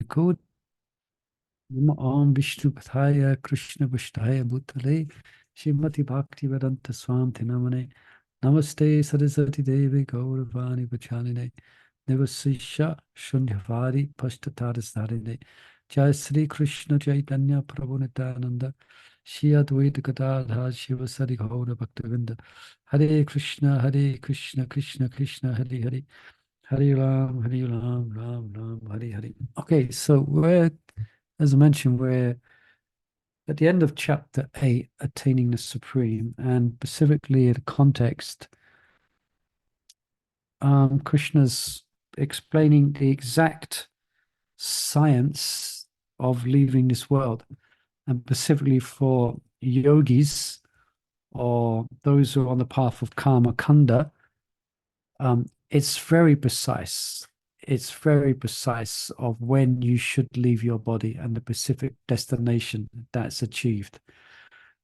record. Om Vishnu Pathaya Krishna Vashtaya Bhutale Shrimati Bhakti Vedanta Swami Namane Namaste Saraswati Devi Gauravani Vachaline Devasisha Shunyavadi Pashtatadasarine Jai Sri Krishna Chaitanya Prabhu Nityananda Shri Advaita Gadadhar Shivasari Gaura Bhaktivinda Hare Krishna Krishna Krishna Hare Hare Hare Ram Ram Ram Hare Hare. Okay, so as I mentioned, we're at the end of chapter 8, Attaining the Supreme, and specifically the context, Krishna's explaining the exact science of leaving this world, and specifically for yogis or those who are on the path of karma kanda, it's very precise. It's very precise of when you should leave your body and the specific destination that's achieved.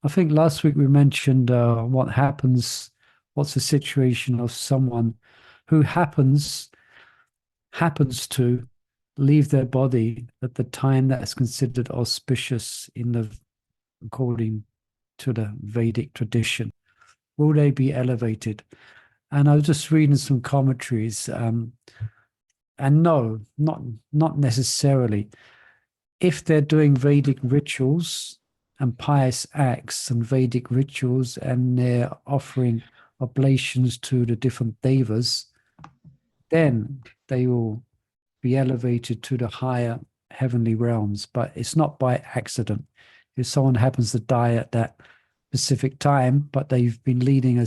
I think last week we mentioned what's the situation of someone who happens to leave their body at the time that's considered auspicious according to the Vedic tradition. Will they be elevated? And I was just reading some commentaries, and no, not necessarily. If they're doing Vedic rituals and pious acts and Vedic rituals, and they're offering oblations to the different devas, then they will be elevated to the higher heavenly realms. But it's not by accident. If someone happens to die at that specific time, but they've been leading a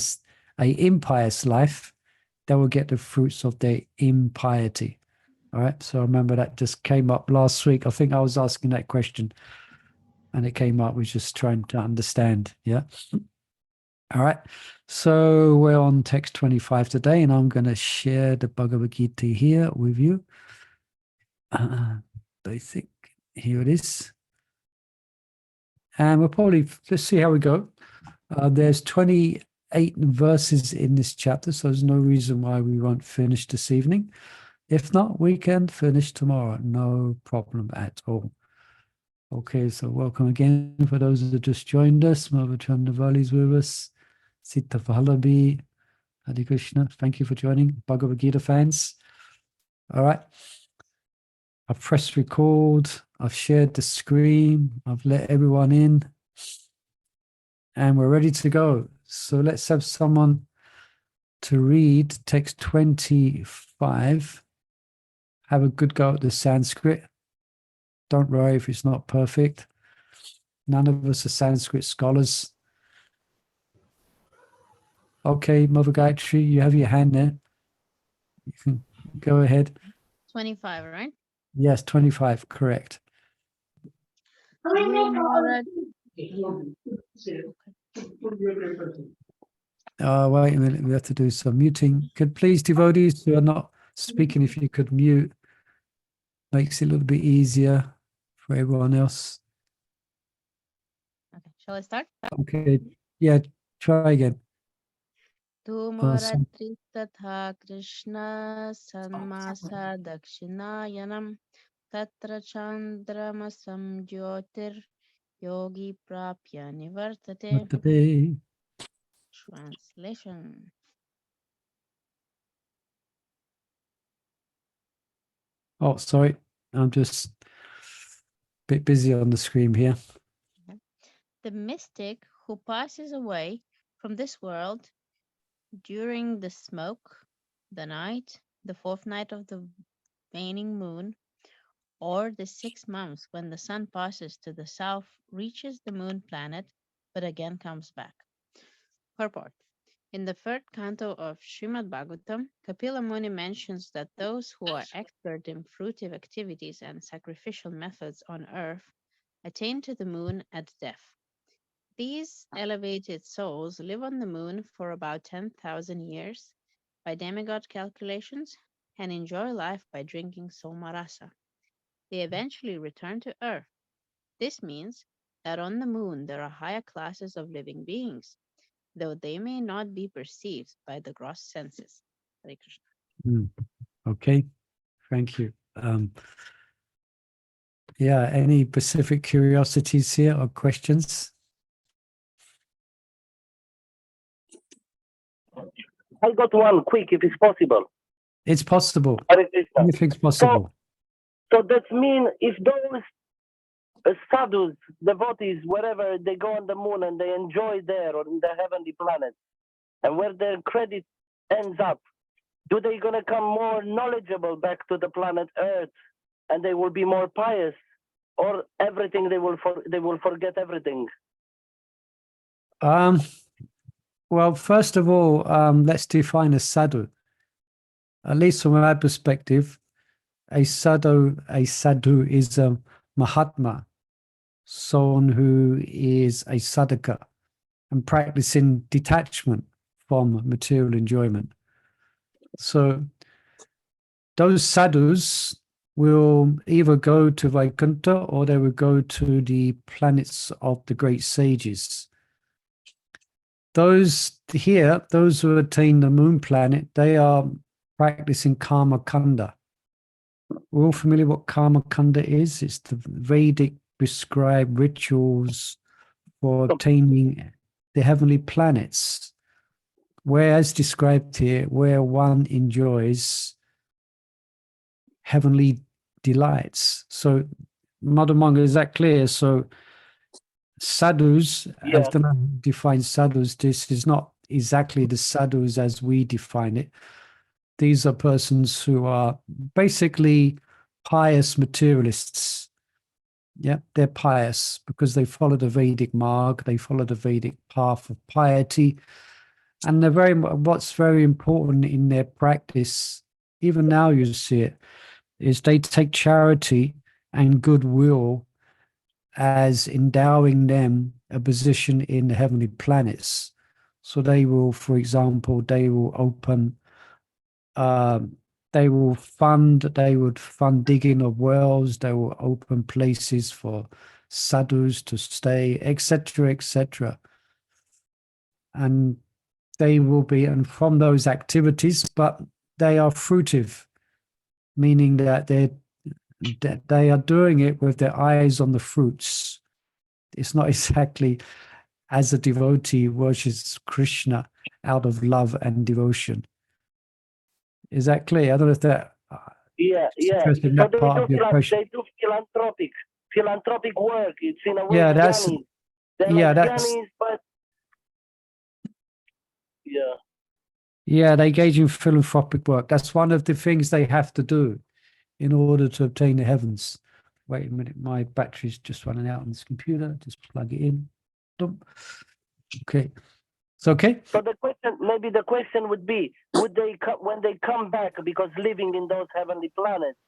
impious life, they will get the fruits of their impiety. All right. So I remember that just came up last week. I think I was asking that question and it came up. We're just trying to understand. Yeah. All right. So we're on text 25 today, and I'm going to share the Bhagavad Gita here with you. I think here it is. And let's see how we go. There's 28 verses in this chapter, so there's no reason why we won't finish this evening. If not, we can finish tomorrow. No problem at all. Okay, so welcome again for those that just joined us. Mother Chandravali is with us. Sita Vallabhi, Hare Krishna. Thank you for joining. Bhagavad Gita fans. All right. I've pressed record. I've shared the screen. I've let everyone in. And we're ready to go. So let's have someone to read text 25. Have a good go at the Sanskrit. Don't worry if it's not perfect. None of us are Sanskrit scholars. Okay, Mother Gayatri, you have your hand there. You can go ahead. 25, right? Yes, 25, correct. Wait a minute, we have to do some muting. Could please, devotees who are not speaking, if you could mute, makes it a little bit easier for everyone else. Okay, shall I start? Okay, yeah, try again. Tumaratri tatha Krishna sanmasa dakshinayanam tatra chandramasam jyotir yogi prapya nivartate. Translation. Oh, sorry, I'm just a bit busy on the screen here. The mystic who passes away from this world during the smoke, the night, the fourth night of the waning moon, or the 6 months when the sun passes to the south, reaches the moon planet, but again comes back. Purport. In the third canto of Srimad Bhagavatam, Kapila Muni mentions that those who are expert in fruitive activities and sacrificial methods on earth attain to the moon at death. These elevated souls live on the moon for about 10,000 years by demigod calculations and enjoy life by drinking somarasa. They eventually return to Earth. This means that on the moon there are higher classes of living beings, though they may not be perceived by the gross senses. Hare Krishna. Okay, thank you. Yeah, any specific curiosities here or questions? I got one quick, if it's possible. It's possible. Hare Krishna. Anything's possible. So that means if those sadhus, devotees, wherever they go on the moon and they enjoy there or in the heavenly planet, and where their credit ends up, do they gonna come more knowledgeable back to the planet Earth, and they will be more pious, or everything they will forget everything? Well, first of all, let's define a sadhu. At least from my perspective, a sadhu is a Mahatma, someone who is a sadhaka and practicing detachment from material enjoyment. So those sadhus will either go to Vaikuntha or they will go to the planets of the great sages. Those who attain the moon planet, they are practicing karma kanda. We're all familiar what karma kanda is. It's the Vedic prescribed rituals for obtaining the heavenly planets, where, as described here, where one enjoys heavenly delights. So, Mother Manga, is that clear? So, sadhus, Yeah. as the man defines sadhus, this is not exactly the sadhus as we define it. These are persons who are basically pious materialists. Yeah, they're pious because they follow the Vedic marg, they follow the Vedic path of piety. And what's very important in their practice, even now you see it, is they take charity and goodwill as endowing them a position in the heavenly planets. So they will, for example, they would fund digging of wells, they will open places for sadhus to stay, etc., etc. And they will be, and from those activities, but they are fruitive, meaning that they are doing it with their eyes on the fruits. It's not exactly as a devotee worships Krishna out of love and devotion. Is that clear? I don't know if that Yeah. interested in So that part of your question. they do philanthropic work. It's in a way Yeah, that's jnanis. They're yeah, like that's jnanis, but yeah. yeah, they engage in philanthropic work. That's one of the things they have to do in order to obtain the heavens. Wait a minute, my battery's just running out on this computer. Just plug it in. Okay. It's okay. So the question would be, would they when they come back, because living in those heavenly planets,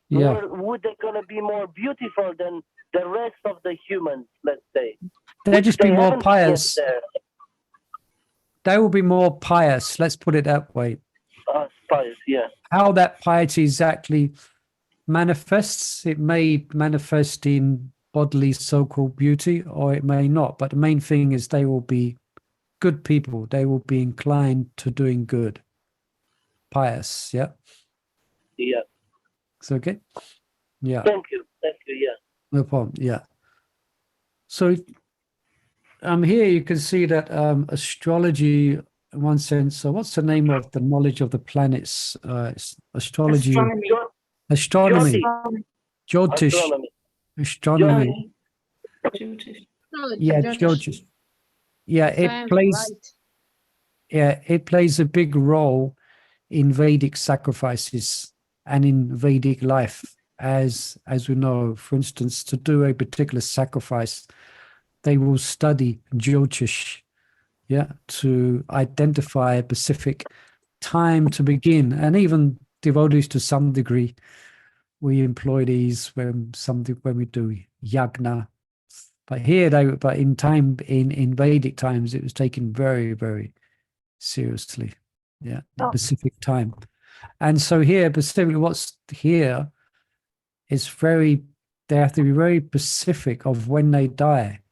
Yeah. would they gonna be more beautiful than the rest of the humans, let's say? They'll just be They more haven't pious. seen it there. They will be more pious. Let's put it that way. Pious, yeah. How that piety exactly manifests, it may manifest in bodily so-called beauty, or it may not. But the main thing is they will be good people. They will be inclined to doing good. Pious, yeah. Yeah. It's okay? Yeah. Thank you, yeah. No problem, yeah. So here you can see that astrology, in one sense, so what's the name of the knowledge of the planets? It's astrology. Astronomy. Jyotish. Astronomy. Yeah, Jyotish. Yeah, it plays a big role in Vedic sacrifices and in Vedic life, as we know. For instance, to do a particular sacrifice, they will study Jyotish, yeah, to identify a specific time to begin. And even devotees, to some degree, we employ these when we do yagna. But here, in Vedic times, it was taken very, very seriously. Yeah, the specific time. And so here, specifically, what's here is they have to be very specific of when they die.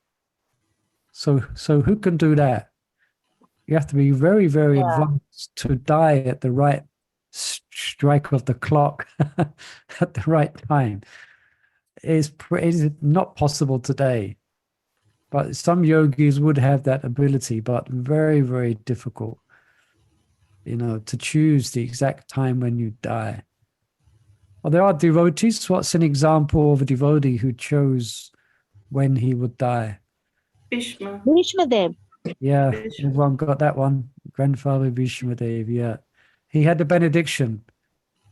So who can do that? You have to be very, very advanced to die at the right strike of the clock at the right time. is not possible today. But some yogis would have that ability, but very, very difficult, to choose the exact time when you die. Well, there are devotees. What's an example of a devotee who chose when he would die? Bhishma. Dev. Yeah, Bhishma. everyone got that one. Grandfather Bhishma Dev, yeah. He had the benediction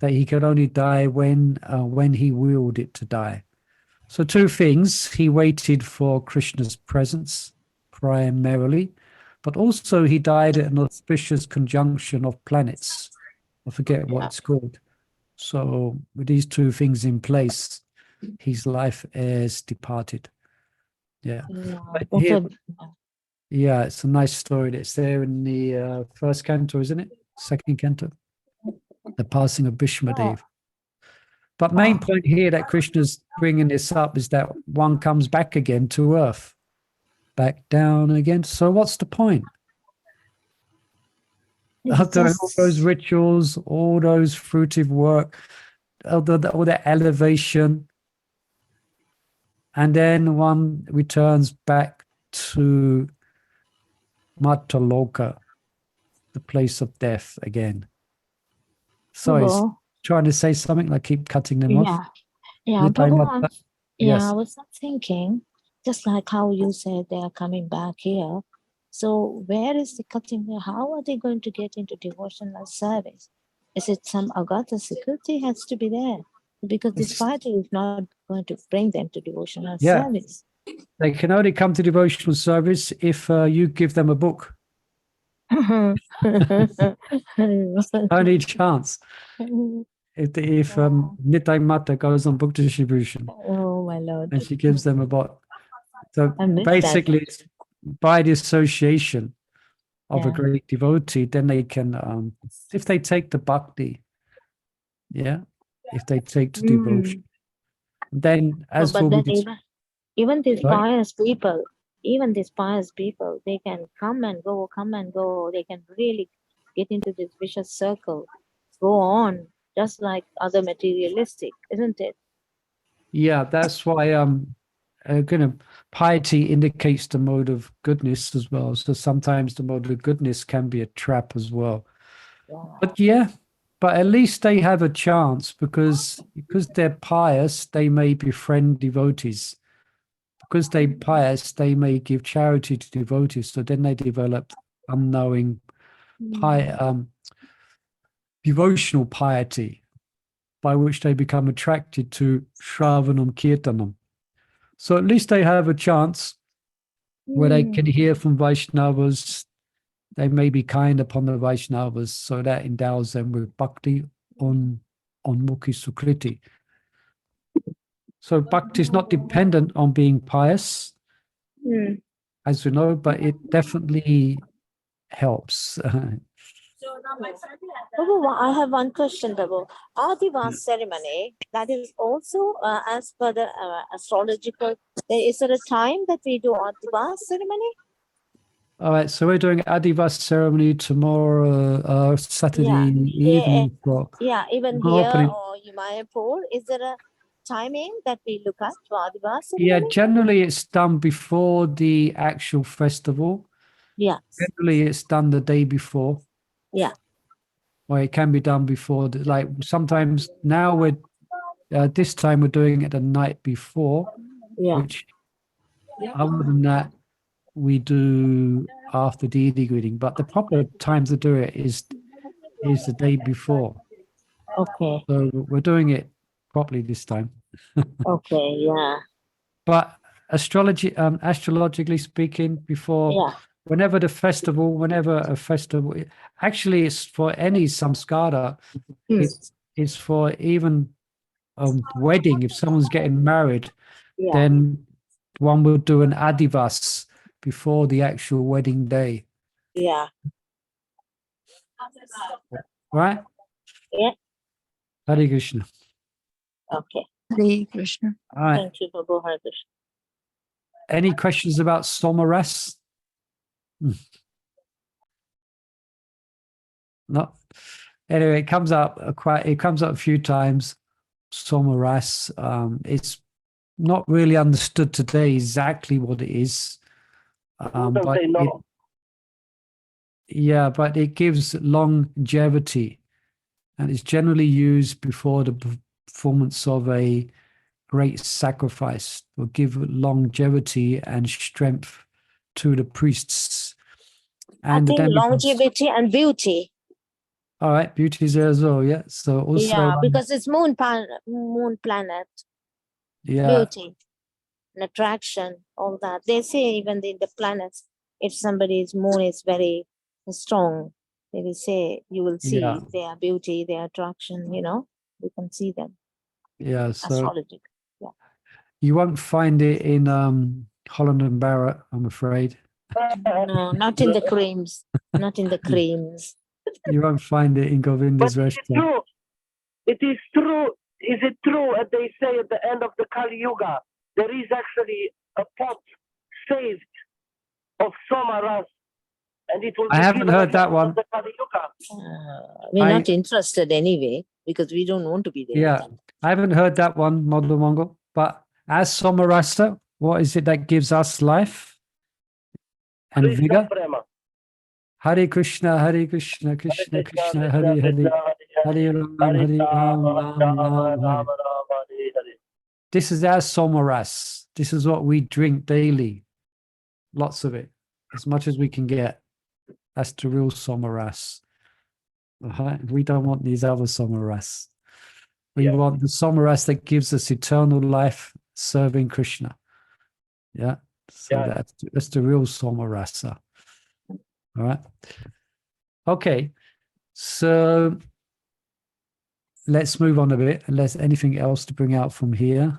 that he could only die when he willed it to die. So two things: he waited for Krishna's presence primarily, but also he died at an auspicious conjunction of planets. I forget what it's called. So with these two things in place, his life has departed. Yeah. But here, yeah, it's a nice story that's there in the first canto, isn't it? Second canto, the passing of Bhishma Dev. But main point here that Krishna's bringing this up is that one comes back again to earth, back down again. So what's the point? After all those rituals, all those fruitive work, all the elevation, and then one returns back to Mataloka, the place of death again. Sorry, trying to say something, I keep cutting them off. Yeah, Bhagavan, Yes. I was thinking, just like how you said they are coming back here. So where is the cutting? How are they going to get into devotional service? Is it some Agata security has to be there? Because this party is not going to bring them to devotional service. They can only come to devotional service if you give them a book. Only chance. If Nitai Mata goes on book distribution. Oh my Lord. And she gives them a book. So basically, it's by the association of a great devotee, then they can, if they take the bhakti, if they take the devotion, then as but will then be even these pious people, they can come and go. They can really get into this vicious circle, go on, just like other materialistic, isn't it? Yeah, that's why piety indicates the mode of goodness as well. So sometimes the mode of goodness can be a trap as well. But at least they have a chance because they're pious, they may befriend devotees. Because they're pious, they may give charity to devotees. So then they develop unknowing devotional piety, by which they become attracted to Shravanam Kirtanam. So at least they have a chance where they can hear from Vaishnavas. They may be kind upon the Vaishnavas, so that endows them with bhakti on Mukhi Sukriti. So bhakti is not dependent on being pious, as we know, but it definitely helps. Babu, I have one question, Babu. Adivas ceremony, that is also as per the astrological, is there a time that we do Adivas ceremony? All right, so we're doing Adivas ceremony tomorrow, Saturday evening. Even here or Himayapur, is there a timing that we look at for Adivas ceremony? Yeah, generally it's done before the actual festival. Yes. Generally it's done the day before. Yeah. Or it can be done before, like sometimes now we're, this time we're doing it the night before, which other than that, we do after deity greeting, but the proper time to do it is the day before. Okay. So we're doing it properly this time. Okay, yeah. But astrologically speaking, whenever a festival, actually it's for any samskara, it's for even wedding. If someone's getting married, then one will do an adivas before the actual wedding day. Yeah. Right? Yeah. Hare Krishna. Okay. Hare Krishna. All right. Thank you, Babu. Hare Krishna. Any questions about Somaras? No. Anyway, it comes up a few times. Somaras. It's not really understood today exactly what it is. Don't But say no. yeah, but it gives longevity, and it's generally used before the performance of a great sacrifice, will give longevity and strength to the priests I and the think demigods. longevity and beauty. All right, beauty is there as well, yeah. So also, Yeah, because it's moon planet, yeah, beauty, and attraction, all that. They say even in the planets, if somebody's moon is very strong, they will say you will see yeah, their beauty, their attraction, you can see them. yeah. So Astrology. you won't find it in Holland and Barrett, I'm afraid. No, not in the creams. Not in the creams. You won't find it in But Govinda's it's restaurant. true. It is true. Is it true, as they say at the end of the Kali Yuga, there is actually a pot saved of Somaras, and it will be I haven't given heard at the that end one. of the Kali Yuga. We're I- not interested anyway because we don't want to be there. Yeah, I haven't heard that one, Model Mongol. But as Somarasa, what is it that gives us life and Krishna vigor? Prema. Hare Krishna, Hare Krishna, Krishna Krishna, Hare Hare, Hare Ram, Hare Ram, Ram Ram, Hare. This is our Somaras. This is what we drink daily. Lots of it, as much as we can get. That's the real Somaras. We don't want these other Somaras. We Yeah. want the Somaras that gives us eternal life serving Krishna. Yeah. So Yeah. that's the real Somarasa. All right. Okay. So let's move on a bit, unless anything else to bring out from here.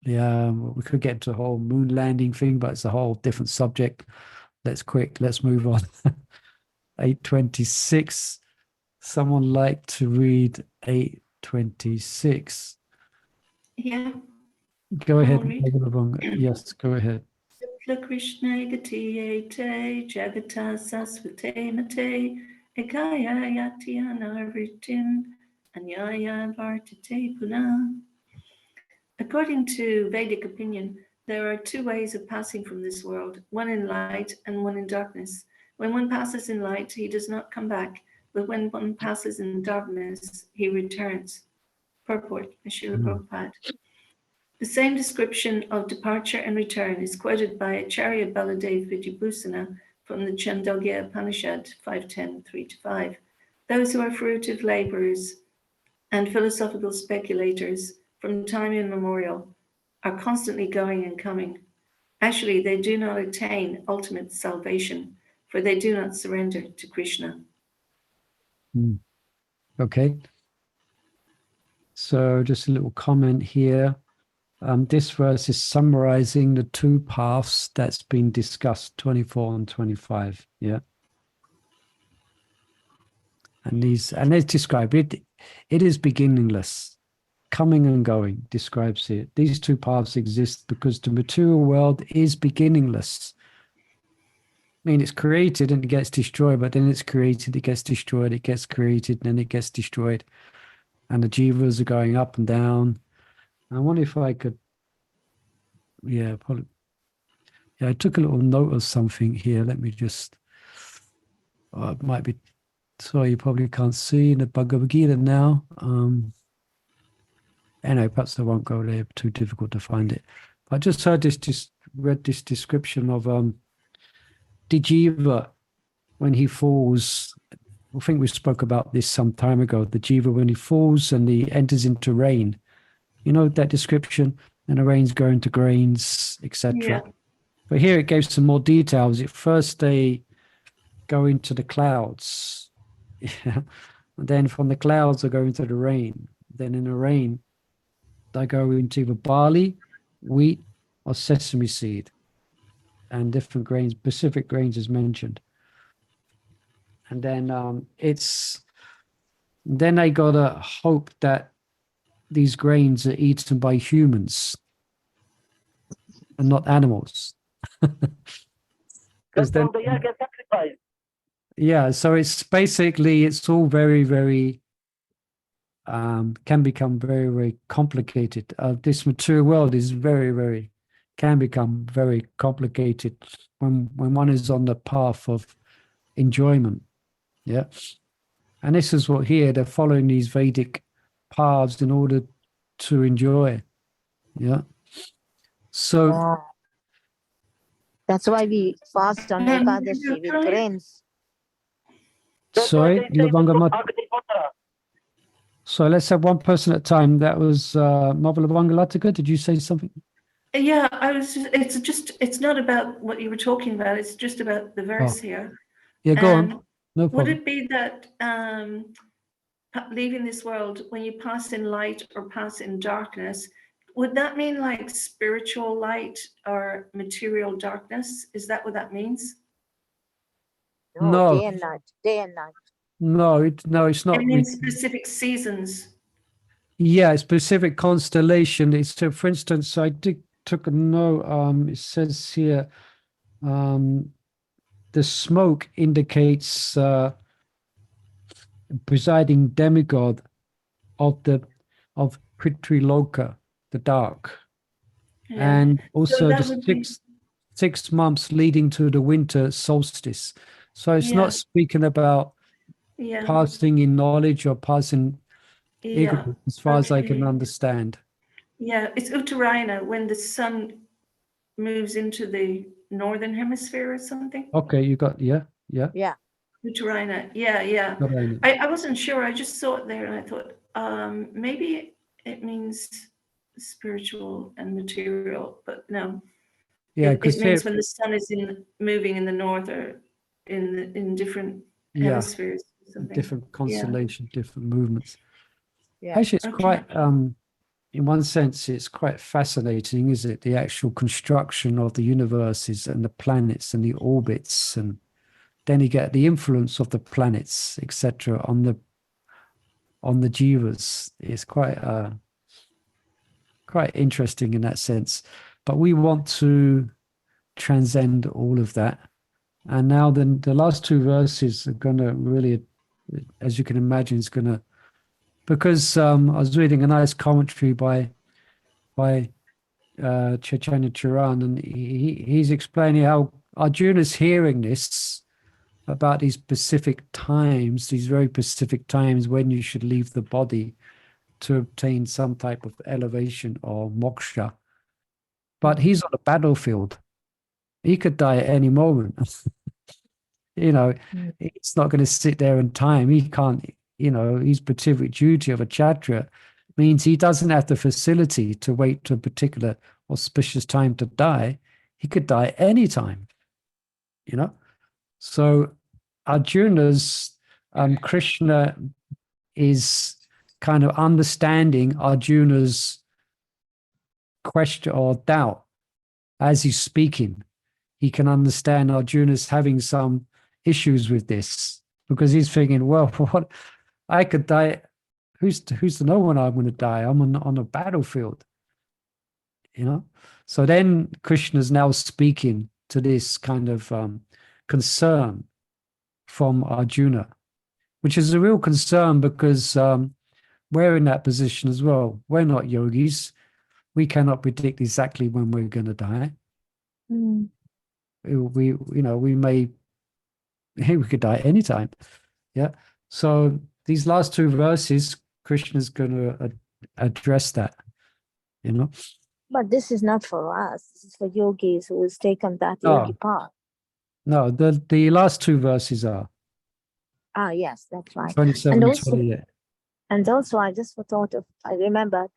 Yeah, we could get to the whole moon landing thing, but it's a whole different subject. Let's move on. 826. Someone like to read 826. Yeah. Go ahead. read. Yes, go ahead. Krishna Gatiyate Jagata Sasvate Mate Ekaya Yatyana Ritin Anyaya Vartate Puna. According to Vedic opinion, there are two ways of passing from this world, one in light and one in darkness. When one passes in light, he does not come back, but when one passes in darkness, he returns. Purport, Srila Prabhupada. The same description of departure and return is quoted by Acharya Baladev Vidyabhusana from the Chandogya Upanishad 5.10, 3-5. Those who are fruitive laborers and philosophical speculators from time immemorial are constantly going and coming. Actually, they do not attain ultimate salvation, for they do not surrender to Krishna. Okay. So just a little comment here. This verse is summarizing the two paths that's been discussed, 24 and 25. Yeah. And it's described it. It is beginningless, coming and going. Describes it. These two paths exist because the material world is beginningless. I mean, it's created and it gets destroyed, but then it's created, it gets destroyed, it gets created, and then it gets destroyed, and the jivas are going up and down. I wonder if I could. Yeah, probably. Yeah, I took a little note of something here. Let me just. It might be. Sorry, you probably can't see in the Bhagavad Gita now. Anyway, perhaps I won't go there. Too difficult to find it. I just heard read this description of the jiva when he falls. I think we spoke about this some time ago. The jiva when he falls and he enters into rain. You know that description, and the rain's going to grains, etc. Yeah. But here it gives some more details. At first, they go into the clouds. Yeah. And then from the clouds, they go into the rain. Then in the rain, they go into either barley, wheat, or sesame seed. And different grains, specific grains is mentioned. And then then they got to hope that these grains are eaten by humans and not animals. Because then, from the Yaga sacrifice. yeah, so it's basically, it's all very, very can become very, very complicated. This material world is can become very complicated when one is on the path of enjoyment. Yeah. And this is what here, they're following these Vedic paths in order to enjoy. Yeah. So Yeah. That's why we fast on Ekadashi with grains. That's sorry, why they say Lavangamat. Agnihotra. So let's have one person at a time. That was Mother Lavangalataka. Did you say something? Yeah, I was. It's not about what you were talking about. It's just about the verse here. Yeah, go And on. No would problem. it be that leaving this world, when you pass in light or pass in darkness, would that mean like spiritual light or material darkness? Is that what that means? No. Day and night. Day and night. No, it's not. It means specific seasons. Yeah, specific constellation. It's for instance, I took a note. It says here, the smoke indicates presiding demigod of Prithvi Loka, the dark, Yeah. and also that the would be- 6 months leading to the winter solstice. So it's Yeah. not speaking about Yeah. passing in knowledge or passing Yeah. ignorance, as far as I can Okay. understand. Yeah, it's Uttarayana when the sun moves into the northern hemisphere or something. Okay, you got yeah. Yeah. Uttarayana. Yeah. Uttarayana. I wasn't sure. I just saw it there and I thought maybe it means spiritual and material, but no. Yeah, It because means when the sun is moving in the north or in different hemispheres or something. different constellation, different movements. Yeah. Actually, it's Okay. quite in one sense, it's quite fascinating, is it? The actual construction of the universes and the planets and the orbits, and then you get the influence of the planets, etc., on the jivas. It's quite interesting in that sense. But we want to transcend all of that. And now then the last two verses are going to really, as you can imagine, is going to, because I was reading a nice commentary by Chaitanya Charan, and he's explaining how Arjuna's hearing this about these specific times, these very specific times when you should leave the body to obtain some type of elevation or moksha. But he's on a battlefield. He could die at any moment. It's not going to sit there in time. He can't, his specific duty of a kshatriya means he doesn't have the facility to wait to a particular auspicious time to die. He could die any time, So Arjuna's, Krishna is kind of understanding Arjuna's question or doubt as he's speaking. He can understand Arjuna's having some issues with this, because he's thinking, well, what, I could die. Who's to know when I'm going to die? I'm on a battlefield, So then Krishna's now speaking to this kind of concern from Arjuna, which is a real concern, because we're in that position as well. We're not yogis. We cannot predict exactly when we're going to die. Mm. We could die anytime. Yeah. So these last two verses, Krishna's going to address that, But this is not for us. This is for yogis who has taken that yogi path. No, the last two verses are. Ah, yes, that's right. 27 and 28. And also, I remember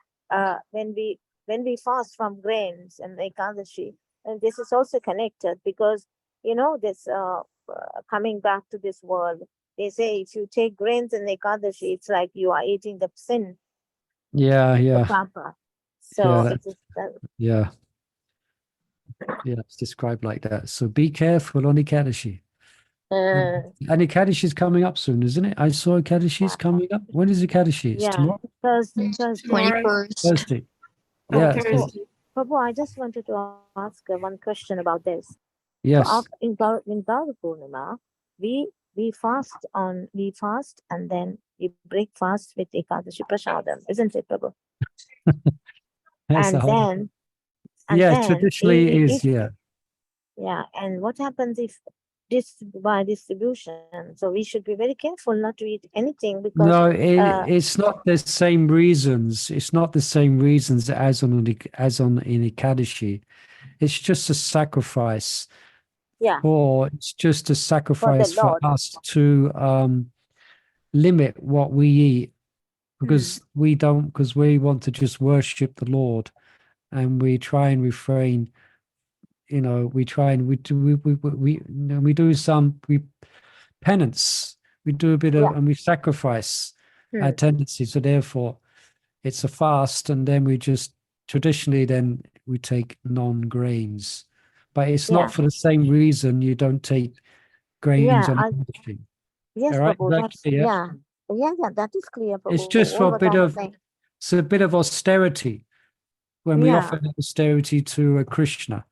when we fast from grains and Ekadashi, and this is also connected because, this coming back to this world, they say if you take grains and Ekadashi, it's like you are eating the sin. Yeah. The papa. So it is. Yeah, it's described like that. So be careful on Ekadashi. And Ekadashi is coming up soon, isn't it? I saw Ekadashi is coming up. When is Ekadashi? It's tomorrow? Thursday. 21st. Thursday. Oh, Yeah. Thursday. Prabhu, I just wanted to ask one question about this. Yes. So in Gaura Purnima, we we fast and then we break fast with Ekadashi Prasadam, isn't it, Prabhu? That's the And whole. then Yeah, traditionally it is. Yeah. Yeah, and what happens if by distribution? So we should be very careful not to eat anything because No, it's not the same reasons. It's not the same reasons as on in Ekadashi. It's just a sacrifice. yeah, It's just a sacrifice for Lord. us to limit what we eat because we want to just worship the Lord, and we try and refrain. You know, we try and we do some penance. We do a bit of, and we sacrifice our tendencies. So therefore, it's a fast, and then we just traditionally then we take non-grains, but it's not for the same reason you don't take grains on Ekadashi. Yes, All right, Prabhu, that's clear. yeah, that is clear, Prabhu. It's just for a bit of austerity when we offer the austerity to Krishna.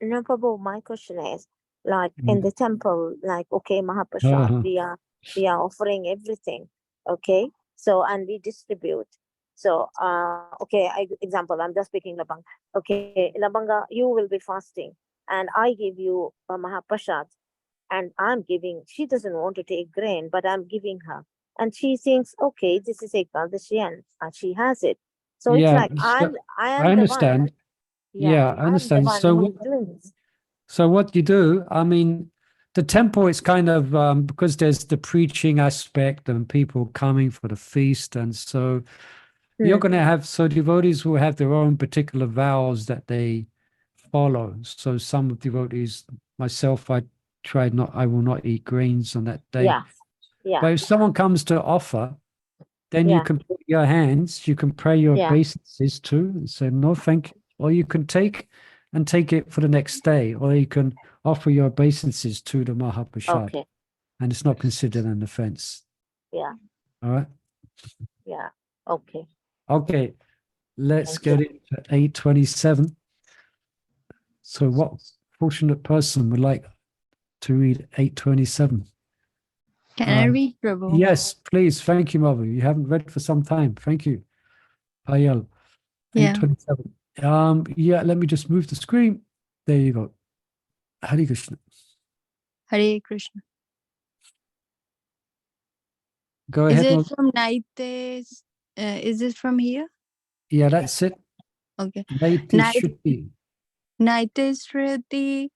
No, Prabhu, my question is, like in the temple, like, okay, Mahaprasad, we are offering everything, okay? So, and we distribute. So, okay, example, I'm just speaking Labanga. Okay, Labanga, you will be fasting, and I give you a Mahaprasad, and I'm giving, she doesn't want to take grain, but I'm giving her. And she thinks, okay, this is Ekadashi, and she has it. So it's like, I am understand. the one. Yeah, I understand. I'm the one who's doing this. So what you do, I mean, the temple is kind of because there's the preaching aspect and people coming for the feast, and so you're going to have devotees will have their own particular vows that they follow. So some devotees, myself, I will not eat grains on that day. Yeah. But if someone comes to offer, then you can put your hands, you can pray your obeisances too, and say no, thank you. Or you can take it for the next day, or you can offer your obeisances to the Mahaprasad. Okay. And it's not considered an offense. Yeah. All right. Yeah. Okay. Okay. Let's get into 827. So what fortunate person would like to read 827? Can I read, Prabhu? Yes, please. Thank you, Mother. You haven't read for some time. Thank you. Payal. Yeah. 827. Let me just move the screen. There you go. Hare Krishna. Hare Krishna. Go ahead. Is it from Naites? Is it from here? Yeah, that's it. Okay. Naitishriti. Naitishriti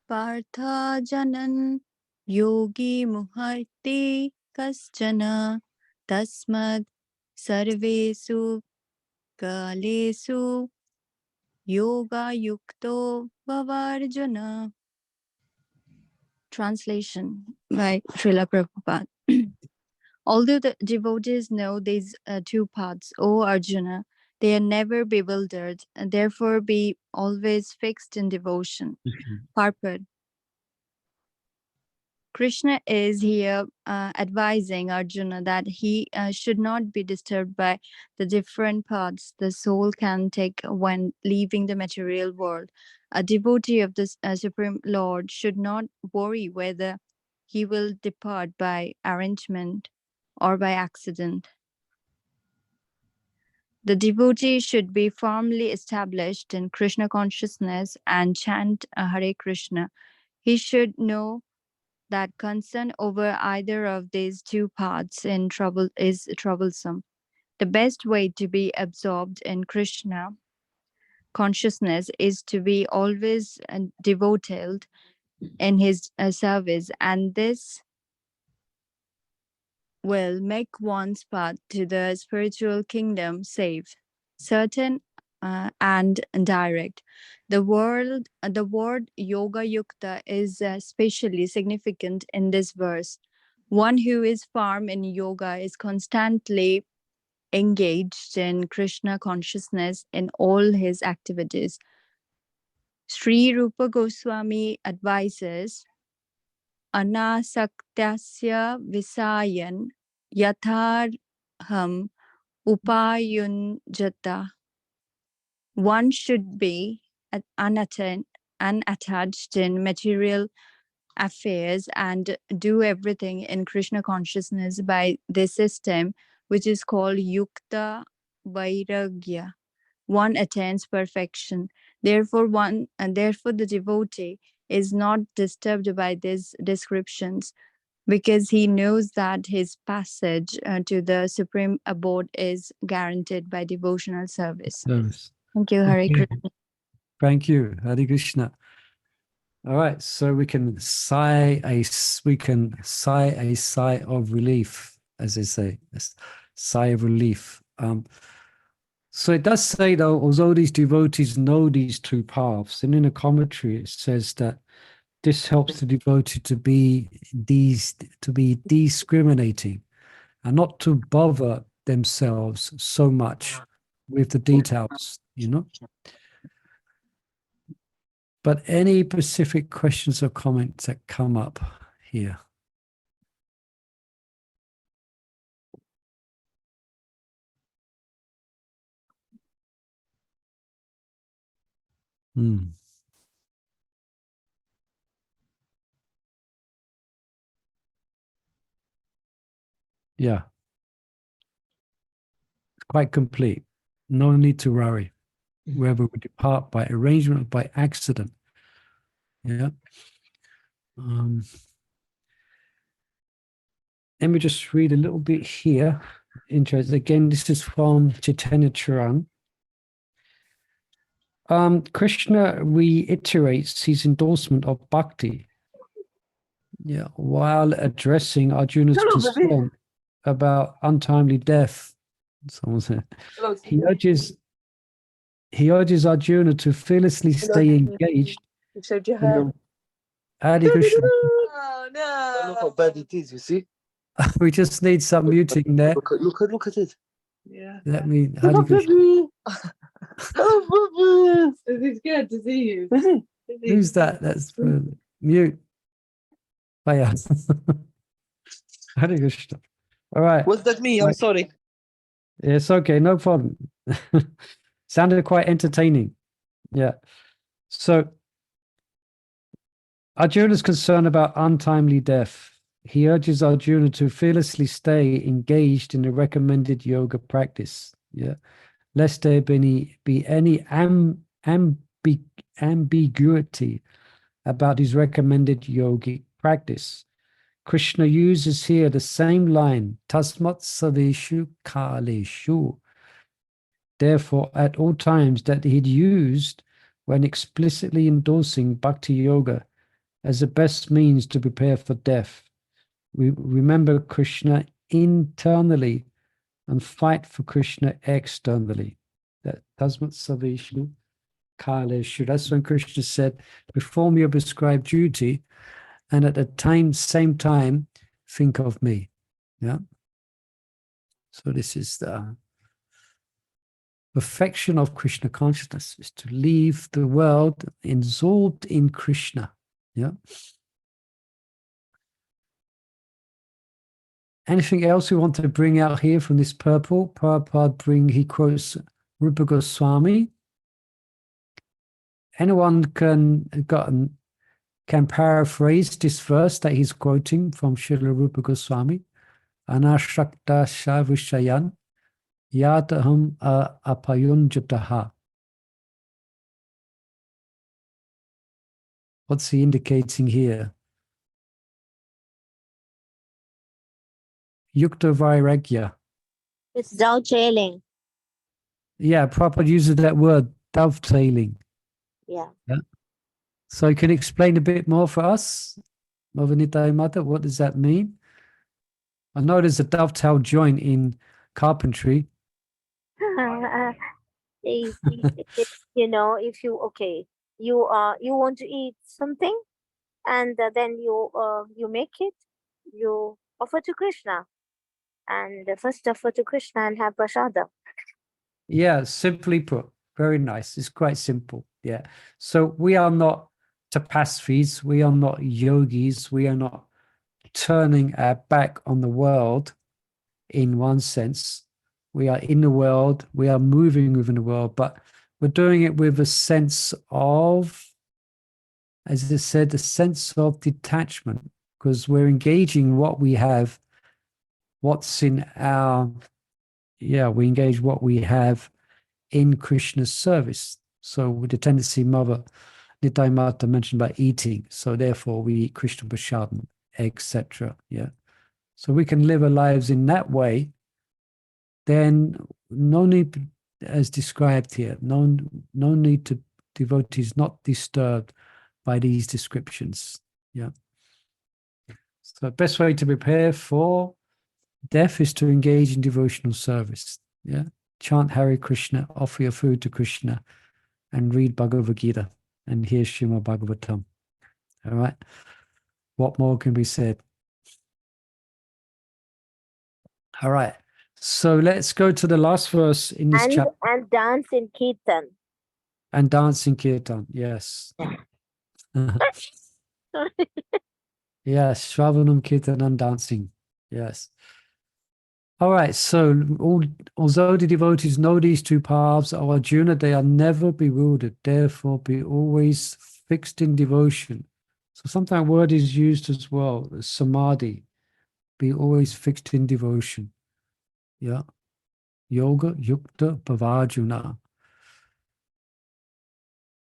Partha Janan Yogi Muharti Kaschana Tasmad Sarvesu Kalesu Yoga Yukto Vavarjuna. Translation by Srila Prabhupada. Although the devotees know these two paths, O Arjuna, they are never bewildered, and therefore be always fixed in devotion. Purport. Krishna is here advising Arjuna that he should not be disturbed by the different paths the soul can take when leaving the material world. A devotee of the Supreme Lord should not worry whether he will depart by arrangement or by accident. The devotee should be firmly established in Krishna consciousness and chant Hare Krishna. He should know that concern over either of these two paths is troublesome. The best way to be absorbed in Krishna consciousness is to be always devoted in his service, and this will make one's path to the spiritual kingdom safe, certain, and direct. The word yoga yukta is especially significant in this verse. One who is firm in yoga is constantly engaged in Krishna consciousness in all his activities. Sri Rupa Goswami advises Anasaktasya visayan yatharham upayunjata. One should be unattached in material affairs and do everything in Krishna consciousness by this system, which is called Yukta Vairagya, one attains perfection. Therefore, the devotee is not disturbed by these descriptions, because he knows that his passage to the supreme abode is guaranteed by devotional service. Service. Thank you, Hare Okay. Krishna. Thank you, Hare Krishna. All right, so we can sigh a sigh of relief, as they say, a sigh of relief. So it does say, though, although these devotees know these two paths, and in a commentary it says that this helps the devotee to be discriminating and not to bother themselves so much with the details, you know. But any specific questions or comments that come up here? Yeah. It's quite complete. No need to worry. Whether we depart by arrangement or by accident. Yeah. Let me just read a little bit here. Interesting. Again, this is from Chaitanya Charan. Krishna reiterates his endorsement of bhakti, while addressing Arjuna's concern about untimely death. Someone said he urges Arjuna to fearlessly stay engaged. You showed your hair. You know, Hare Krishna. Oh no! Look how bad it is. You see? We just need some muting there. Look at it. Yeah. Let me. Hare Krishna. It's good to see you. Who's that? That's mute. Hare Krishna. All right. Was that me? I'm sorry. It's okay, no problem. Sounded quite entertaining. Yeah. So Arjuna's concerned about untimely death. He urges Arjuna to fearlessly stay engaged in the recommended yoga practice. Yeah. Lest there be any ambiguity about his recommended yogic practice. Krishna uses here the same line, tasmat saveshu kaleshu. Therefore, at all times that he'd used when explicitly endorsing bhakti yoga as the best means to prepare for death. We remember Krishna internally and fight for Krishna externally. That tasmat saveshu kaleshu. That's when Krishna said, perform your prescribed duty, and at the same time, think of me. Yeah. So this is the perfection of Krishna consciousness, is to leave the world absorbed in Krishna. Yeah. Anything else we want to bring out here from this purple? Prabhupada he quotes Rupa Goswami. Anyone can paraphrase this verse that he's quoting from Srila Rupa Goswami. Anashakta Shavushayan Yataham Apayunjataha. What's he indicating here? Yukta Vairagya. It's dovetailing. Yeah, Prabhupada uses that word, dovetailing. Yeah. So you can explain a bit more for us, Movanita Mata, what does that mean? I know there's a dovetail joint in carpentry. If you want to eat something, and then you make it, you offer to Krishna, and first offer to Krishna and have prasada. Yeah, simply put, very nice. It's quite simple. Yeah. So we are not tapasvis, we are not yogis, we are not turning our back on the world in one sense. We are in the world, we are moving within the world, but we're doing it with a sense of as I said, a sense of detachment, because we're engaging what we have, what's in our, we engage what we have in Krishna's service. So with the tendency Mother Nitai Mata mentioned about eating, so therefore we eat Krishna Prashadam, etc. Yeah. So we can live our lives in that way, then no need, as described here, no need to devotees not disturbed by these descriptions. Yeah. So the best way to prepare for death is to engage in devotional service. Yeah. Chant Hare Krishna, offer your food to Krishna, and read Bhagavad Gita and hear Srimad Bhagavatam. All right. What more can be said? All right. So let's go to the last verse in this chapter. And dance in Kirtan. And dancing Kirtan, yes. Yes, Shravanam Kirtan and dancing. Yes. All right. So although the devotees know these two paths, O Arjuna, they are never bewildered. Therefore, be always fixed in devotion. So sometimes word is used as well, as samadhi. Be always fixed in devotion. Yeah. Yoga Yukta Bhavajuna.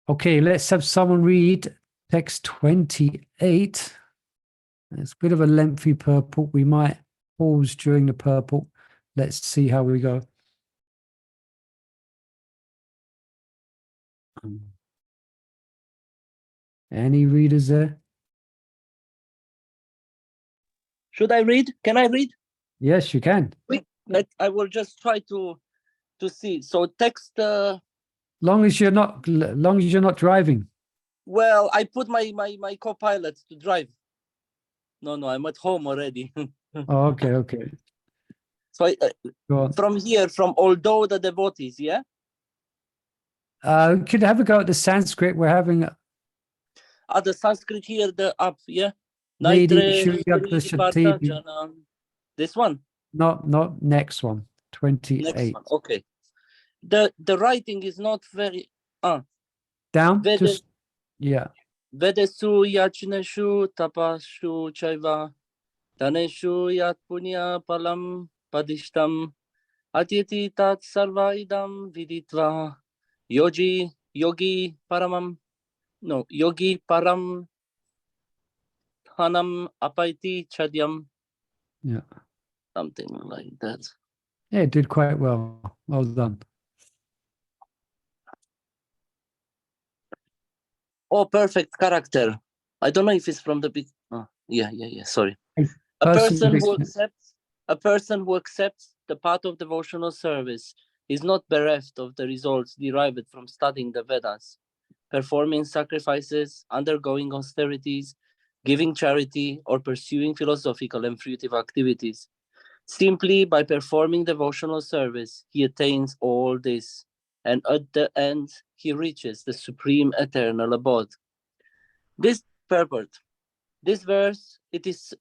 Okay, let's have someone read text 28. It's a bit of a lengthy purport. We might pause during the purport. Let's see how we go. Any readers there? Should I read? Can I read? Yes, you can. I will just try to see. So text. Long as you're not driving. Well, I put my co-pilot to drive. No, I'm at home already. Oh, okay. So Go on. from here, from although the devotees, yeah. Could have a go at the Sanskrit. We're having The Sanskrit here, the up, yeah. Vedi Naitre, Shuyakta Shakti. this one. Not next one. 28. Next one. Okay. The writing is not very Down. Vede, Just yeah. Vedesu yachineshu tapashu chaiva taneshu yat punya palam padishtam atyati tat sarvaidam viditva yogi param hanam apaiti chadyam. Yeah. Something like that. Yeah, it did quite well. Well done. Oh, perfect character. I don't know if it's from the big. Yeah. Sorry. A person who accepts the path of devotional service is not bereft of the results derived from studying the Vedas, performing sacrifices, undergoing austerities, giving charity, or pursuing philosophical and fruitive activities. Simply by performing devotional service, he attains all this, and at the end, he reaches the supreme eternal abode. This purport, this verse, it is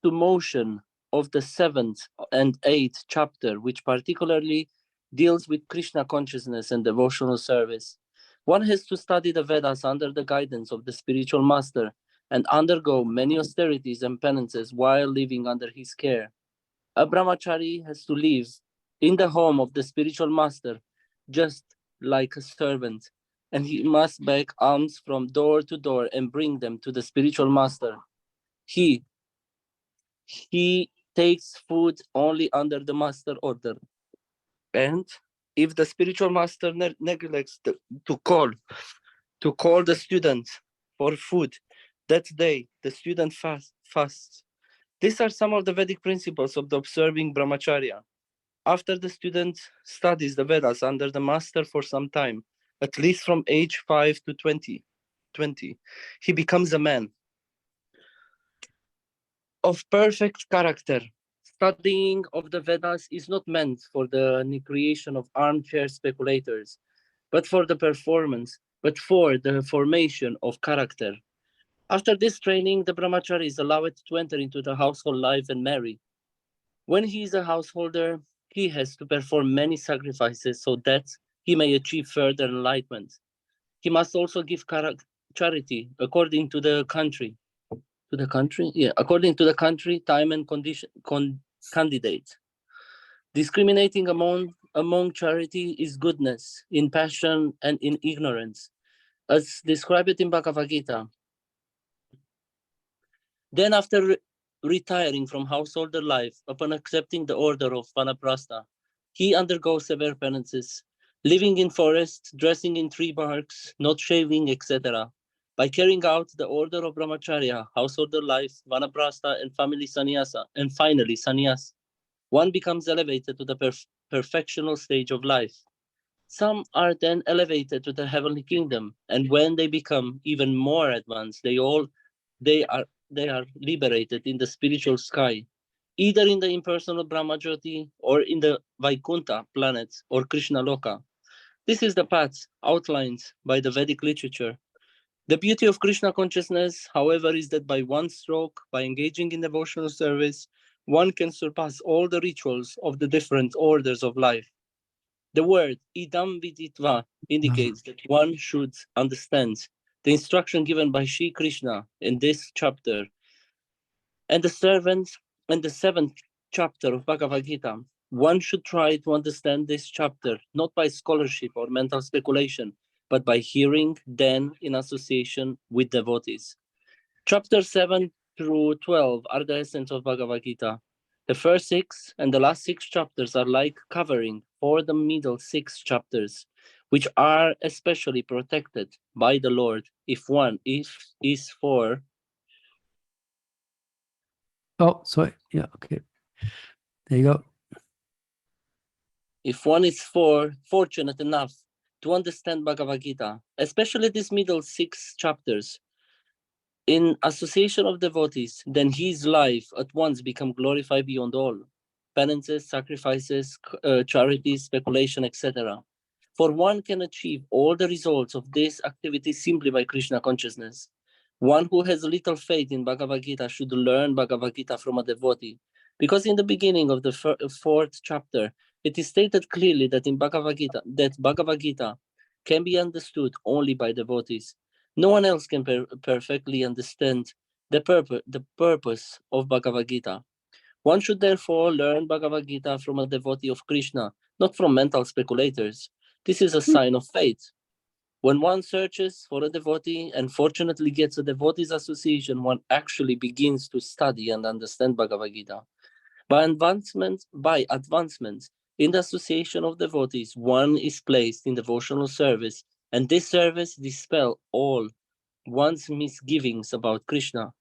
to motion of the 7th and 8th chapter, which particularly deals with Krishna consciousness and devotional service. One has to study the Vedas under the guidance of the spiritual master and undergo many austerities and penances while living under his care. A brahmachari has to live in the home of the spiritual master, just like a servant, and he must beg alms from door to door and bring them to the spiritual master. He takes food only under the master order. And if the spiritual master neglects to call the student for food, that day the student fasts. These are some of the Vedic principles of the observing brahmacharya. After the student studies the Vedas under the master for some time, at least from age 5 to 20, he becomes a man of perfect character. Studying of the Vedas is not meant for the creation of armchair speculators, but for the formation of character. After this training, the brahmachari is allowed to enter into the household life and marry. When he is a householder, he has to perform many sacrifices so that he may achieve further enlightenment. He must also give charity according to the country. To the country? Yeah, according to the country, time, and condition, candidate. Discriminating among charity is goodness, in passion and in ignorance, as described in Bhagavad Gita. Then after retiring from householder life, upon accepting the order of Vanaprastha, he undergoes severe penances, living in forests, dressing in tree barks, not shaving, etc. By carrying out the order of Brahmacharya, householder life, Vanaprastha, and family sannyasa, and finally sannyas, one becomes elevated to the perfectional stage of life. Some are then elevated to the heavenly kingdom, and when they become even more advanced, they are liberated in the spiritual sky, either in the impersonal Brahmajyoti or in the Vaikuntha planets or Krishna Loka. This is the path outlined by the Vedic literature. The beauty of Krishna consciousness, however, is that by one stroke, by engaging in devotional service, one can surpass all the rituals of the different orders of life. The word idam viditva indicates that one should understand the instruction given by Shri Krishna in this chapter. And the seventh chapter of Bhagavad Gita, one should try to understand this chapter not by scholarship or mental speculation, but by hearing, then in association with devotees. Chapter 7 through 12 are the essence of Bhagavad Gita. The first 6 and the last 6 chapters are like covering for the middle 6 chapters, which are especially protected by the Lord if one is for... Oh, sorry. Yeah, okay. There you go. If one is fortunate enough to understand Bhagavad Gita, especially these middle 6 chapters, in association of devotees, then his life at once become glorified beyond all. Penances, sacrifices, charities, speculation, etc. For one can achieve all the results of this activity simply by Krishna consciousness. One who has little faith in Bhagavad Gita should learn Bhagavad Gita from a devotee, because in the beginning of the 4th chapter, it is stated clearly that in Bhagavad Gita can be understood only by devotees. No one else can perfectly understand the purpose of Bhagavad Gita. One should therefore learn Bhagavad Gita from a devotee of Krishna, not from mental speculators. This is a sign of faith. When one searches for a devotee and fortunately gets a devotee's association, one actually begins to study and understand Bhagavad Gita. By advancement in the association of devotees, one is placed in devotional service, and this service dispels all one's misgivings about Krishna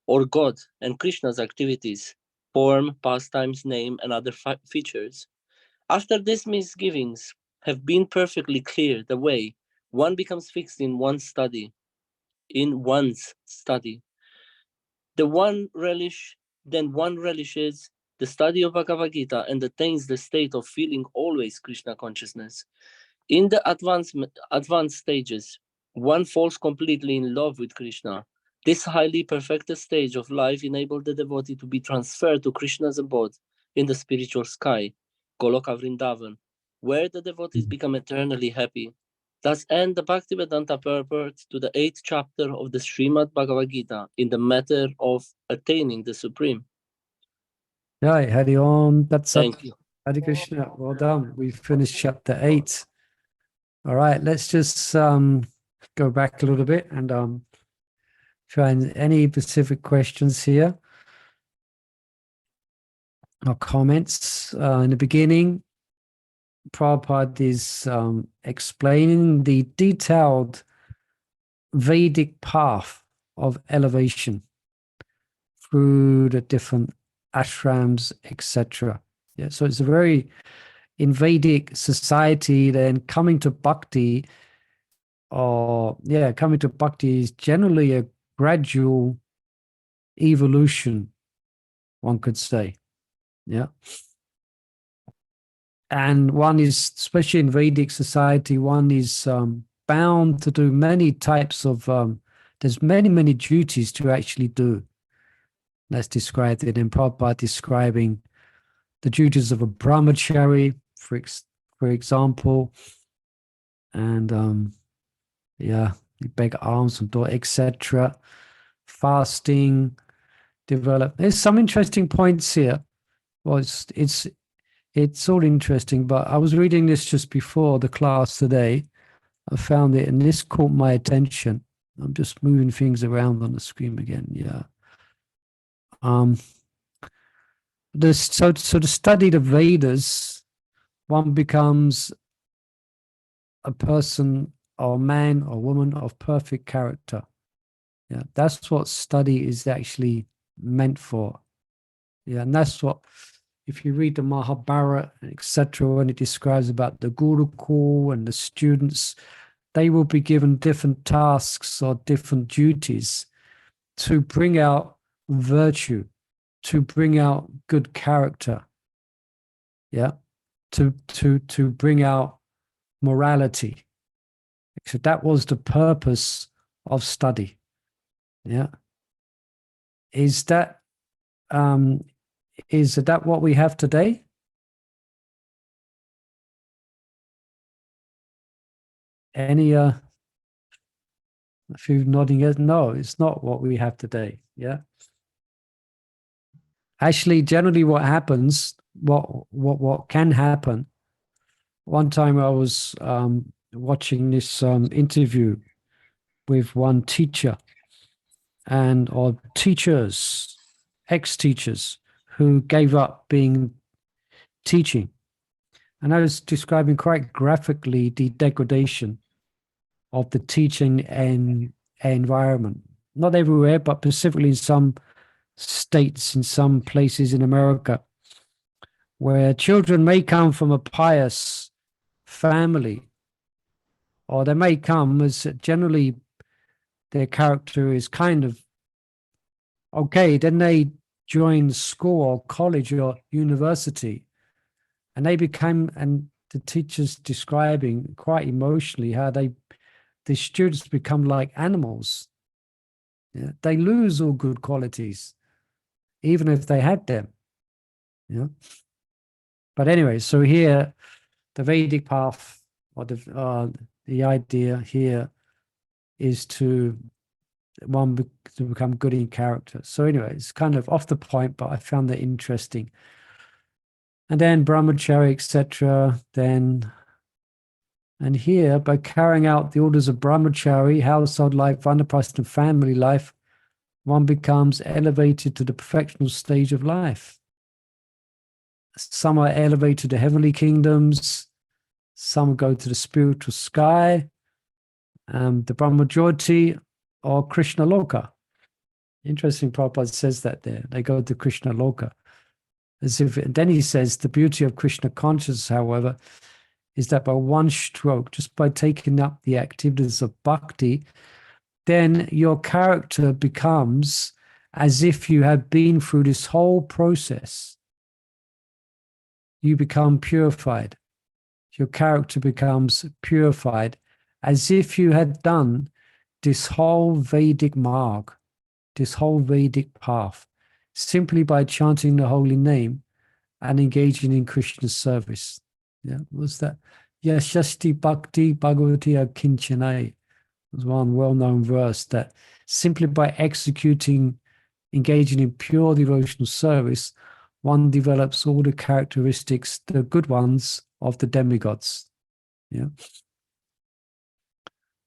or God and Krishna's activities, form, pastimes, name, and other features. After these misgivings have been perfectly cleared away, one becomes fixed in one's study. Then one relishes the study of Bhagavad Gita and attains the state of feeling always Krishna consciousness. In the advanced stages, one falls completely in love with Krishna. This highly perfected stage of life enabled the devotee to be transferred to Krishna's abode in the spiritual sky, Goloka Vrindavan, where the devotees become eternally happy. Thus end the Bhaktivedanta purport to the 8th chapter of the Srimad Bhagavad Gita in the matter of attaining the Supreme. Right, Hari Om. Thank you. Hare Krishna. Well done. We finished chapter 8. All right, let's just go back a little bit and try and any specific questions here or comments. In the beginning, Prabhupada is explaining the detailed Vedic path of elevation through the different ashrams, etc. Yeah, so it's a very, in Vedic society, then coming to bhakti is generally a gradual evolution, one could say. Yeah. And one is, especially in Vedic society, one is bound to do many types of, there's many duties to actually do. That's described in Prabhupada describing the duties of a brahmachari, for example. And You beg alms from door, etc. Fasting, develop. There's some interesting points here. Well, it's all interesting, but I was reading this just before the class today. I found it, and this caught my attention. I'm just moving things around on the screen again. Yeah. So to study the Vedas, one becomes a person or man or woman of perfect character. Yeah, that's what study is actually meant for. Yeah, and that's what, if you read the Mahabharata, etc., when it describes about the Gurukul and the students, they will be given different tasks or different duties to bring out virtue, to bring out good character. Yeah, to bring out morality. So that was the purpose of study. Yeah. Is that what we have today? Any if you're nodding yes, no, it's not what we have today. Yeah. Actually, generally what happens, what can happen. One time I was watching this interview with one teacher or teachers, ex-teachers who gave up teaching. And I was describing quite graphically the degradation of the teaching and environment. Not everywhere, but specifically in some states, in some places in America, where children may come from a pious family, or they may come as generally their character is kind of okay. Then they join school or college or university, and they become, and the teacher's describing quite emotionally how the students become like animals. Yeah? They lose all good qualities, even if they had them. Yeah. But anyway, so here, the Vedic path, or the idea here is to become good in character. So anyway, it's kind of off the point, but I found that interesting. And then brahmachari, etc. And here, by carrying out the orders of brahmachari, household life, vanaprastha, and family life, one becomes elevated to the perfectional stage of life. Some are elevated to heavenly kingdoms, some go to the spiritual sky, the Brahmajyoti or Krishna Loka. Interesting, Prabhupada says that there. They go to Krishna Loka. Then he says, the beauty of Krishna consciousness, however, is that by one stroke, just by taking up the activities of bhakti, then your character becomes as if you have been through this whole process. You become purified. Your character becomes purified as if you had done this whole Vedic marg, this whole Vedic path, simply by chanting the holy name and engaging in Krishna's service. Yeah, what's that? Yashasti Bhakti Bhagavati Akinchanai was one well-known verse that simply by engaging in pure devotional service, one develops all the characteristics, the good ones of the demigods. Yeah.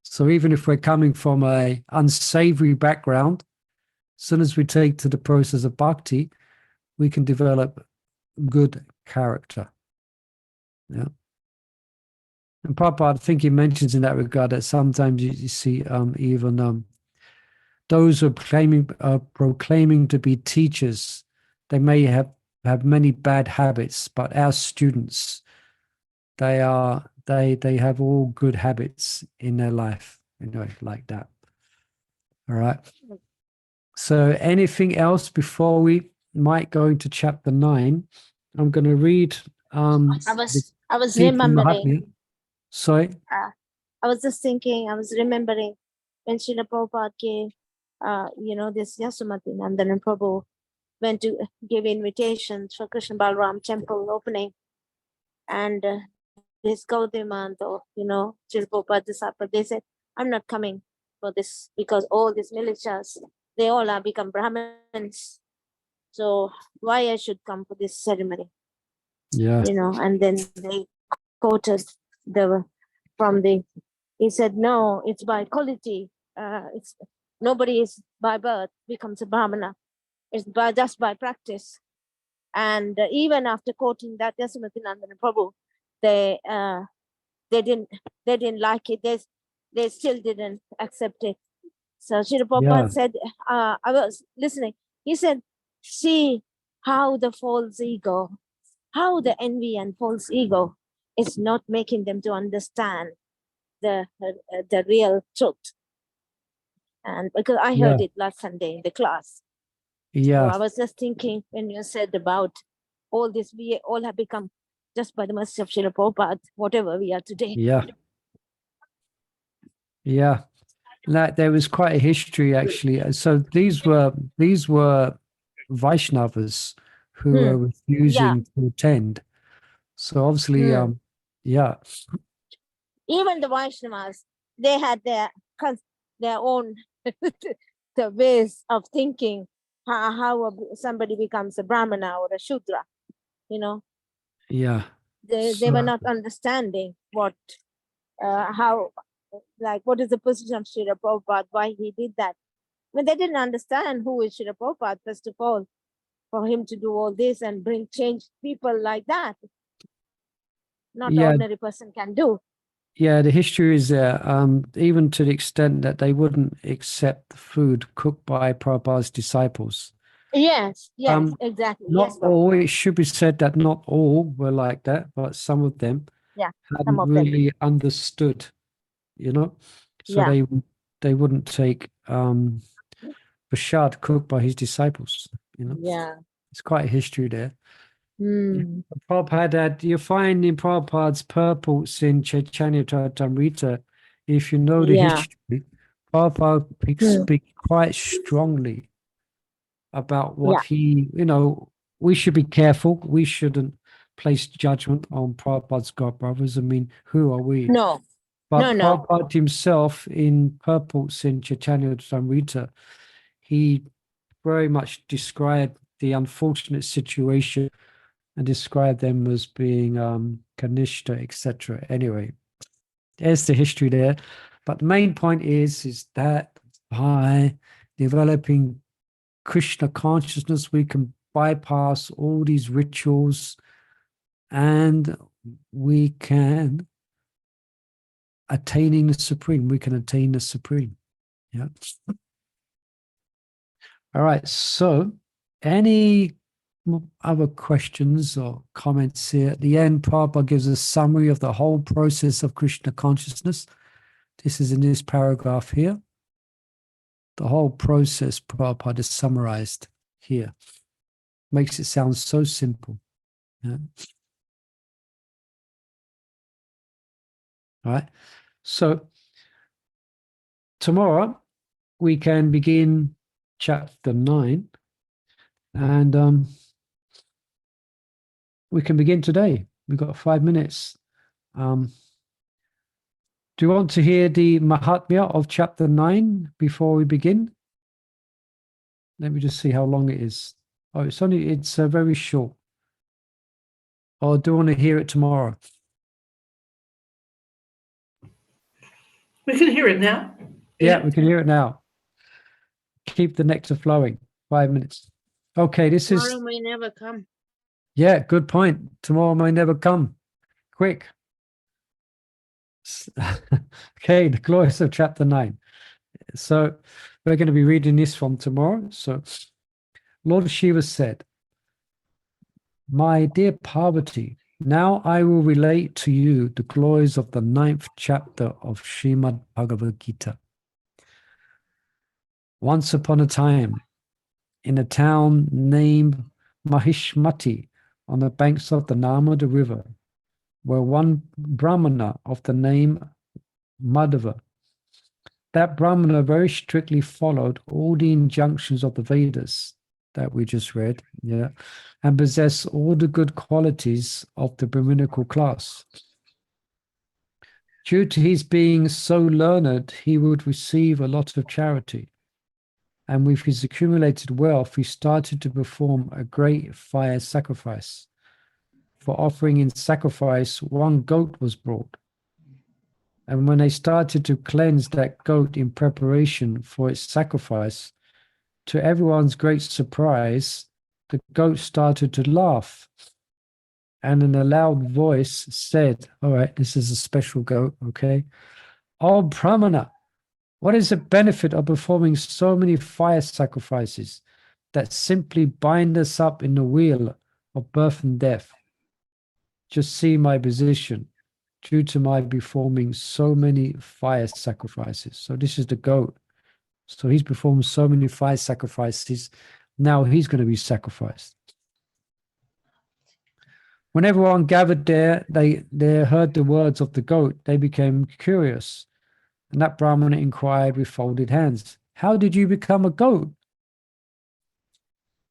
So even if we're coming from a unsavory background, as soon as we take to the process of bhakti, we can develop good character. Yeah. And Prabhupada, I think he mentions in that regard that sometimes you see even those who are proclaiming to be teachers, they may have many bad habits, but our students, they have all good habits in their life, like that. All right. So anything else before we might go into chapter 9? I'm going to read. I was remembering. Sorry. I was just thinking. I was remembering when Srila Prabhupada gave, this Yasumati Nandan Prabhu went to give invitations for Krishna Balram temple opening, and this Gaudimanto, Srila Prabhupada disciple, they said, "I'm not coming. for this, because all these militias, they all are become Brahmins. So why I should come for this ceremony? Yeah. You know, and then they quoted he said, no, it's by quality. It's nobody is by birth becomes a Brahmana. It's just by practice. And even after quoting that, Yasumatinandana Prabhu, they didn't like it. They still didn't accept it. So Srila Prabhupada said, I was listening. He said, see how the false ego, how the envy and false ego is not making them to understand the real truth. And because I heard it last Sunday in the class. So I was just thinking when you said about all this, we all have become just by the mercy of Srila Prabhupada, whatever we are today. Yeah. That there was quite a history actually. So these were Vaishnavas who were refusing to attend. So obviously, Even the Vaishnavas, they had their own the ways of thinking how somebody becomes a Brahmana or a Shudra, you know. They were not understanding what what is the position of Srila Prabhupada, why he did that. I mean, they didn't understand who is Srila Prabhupada, first of all, for him to do all this and change people like that. Not ordinary person can do. Yeah, the history is there, even to the extent that they wouldn't accept the food cooked by Prabhupada's disciples. Yes, exactly. Not all, it should be said that not all were like that, but some of them hadn't really understood, you know. So they wouldn't take prasad cooked by his disciples, you know. It's quite a history there. Prabhupada, you find in Prabhupada's purports in Chaitanya Charitamrita, if you know the history, Prabhupada speaks quite strongly about what he, you know, we should be careful. We shouldn't place judgment on Prabhupada's God brothers. I mean, who are we? No. But Prabhupada himself in purports in Chaitanya Charitamrita, he very much described the unfortunate situation and describe them as being Kanishta, etc. Anyway, there's the history there. But the main point is that by developing Krishna consciousness, we can bypass all these rituals and we can attaining the Supreme. We can attain the Supreme. Yeah. All right. So any other questions or comments here? At the end, Prabhupada gives a summary of the whole process of Krishna consciousness. This is in this paragraph here. The whole process, Prabhupada is summarized here. Makes it sound so simple. Yeah. All right. So tomorrow we can begin chapter 9 and we can begin today. We've got 5 minutes. Do you want to hear the Mahatmya of chapter 9 before we begin? Let me just see how long it is. Oh, it's very short. Or do you want to hear it tomorrow? We can hear it now. Yeah, we can hear it now. Keep the nectar flowing. 5 minutes. Okay, this is... Tomorrow may never come. Yeah, good point. Tomorrow may never come. Quick. Okay, the glories of chapter 9. So we're going to be reading this from tomorrow. So Lord Shiva said, "My dear Parvati, now I will relate to you the glories of the 9th chapter of Srimad Bhagavad Gita. Once upon a time, in a town named Mahishmati, on the banks of the Narmada River, were one Brahmana of the name Madhava. That Brahmana very strictly followed all the injunctions of the Vedas that we just read, and possessed all the good qualities of the Brahminical class. Due to his being so learned, he would receive a lot of charity. And with his accumulated wealth, he started to perform a great fire sacrifice. For offering in sacrifice, one goat was brought. And when they started to cleanse that goat in preparation for its sacrifice, to everyone's great surprise, the goat started to laugh. And in a loud voice said, all right, this is a special goat, okay? Oh, Brahmana, what is the benefit of performing so many fire sacrifices that simply bind us up in the wheel of birth and death? Just see my position due to my performing so many fire sacrifices. So this is the goat. So he's performed so many fire sacrifices. Now he's going to be sacrificed. When everyone gathered there, they heard the words of the goat. They became curious. And that Brahmana inquired with folded hands, how did you become a goat?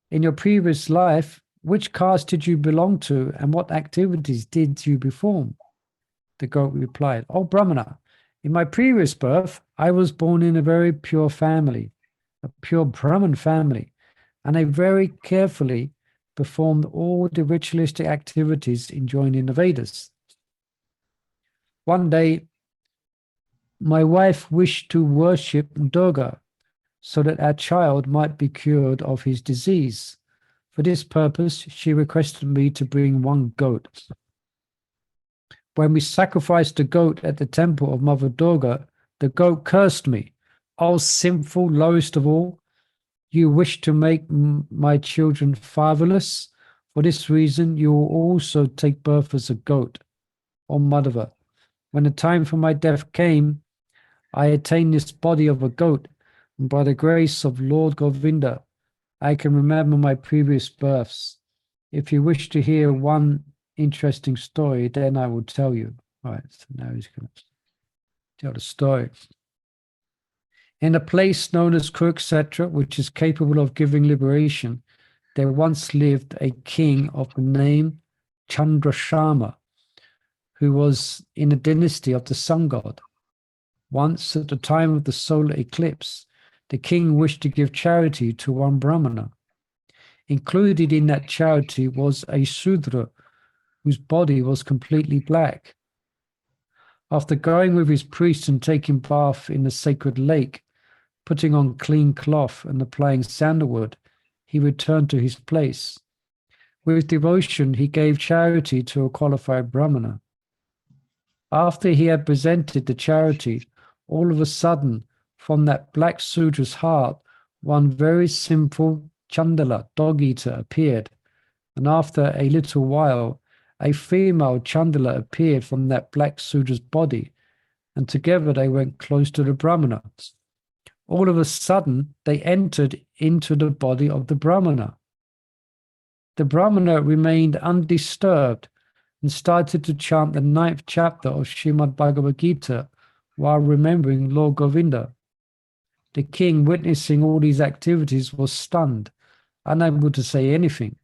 In your previous life, which caste did you belong to and what activities did you perform? The goat replied, oh Brahmana, in my previous birth, I was born in a very pure family, a pure Brahman family, and I very carefully performed all the ritualistic activities enjoined in the Vedas. One day, my wife wished to worship Durga so that our child might be cured of his disease. For this purpose, she requested me to bring one goat. When we sacrificed the goat at the temple of Mother Durga, the goat cursed me. O sinful, lowest of all, you wish to make my children fatherless. For this reason, you will also take birth as a goat. O Madhava, when the time for my death came, I attained this body of a goat, and by the grace of Lord Govinda, I can remember my previous births. If you wish to hear one interesting story, then I will tell you. All right, so now he's going to tell the story. In a place known as Kurukshetra, which is capable of giving liberation, there once lived a king of the name Chandrashama, who was in a dynasty of the sun god. Once, at the time of the solar eclipse, the king wished to give charity to one Brahmana. Included in that charity was a Sudra, whose body was completely black. After going with his priest and taking bath in the sacred lake, putting on clean cloth and applying sandalwood, he returned to his place. With devotion, he gave charity to a qualified Brahmana. After he had presented the charity, all of a sudden, from that black Sudra's heart, one very simple Chandala, dog-eater, appeared. And after a little while, a female Chandala appeared from that black Sudra's body, and together they went close to the Brahmana. All of a sudden, they entered into the body of the Brahmana. The Brahmana remained undisturbed and started to chant the 9th chapter of Srimad Bhagavad Gita while remembering Lord Govinda. The king, witnessing all these activities, was stunned, unable to say anything.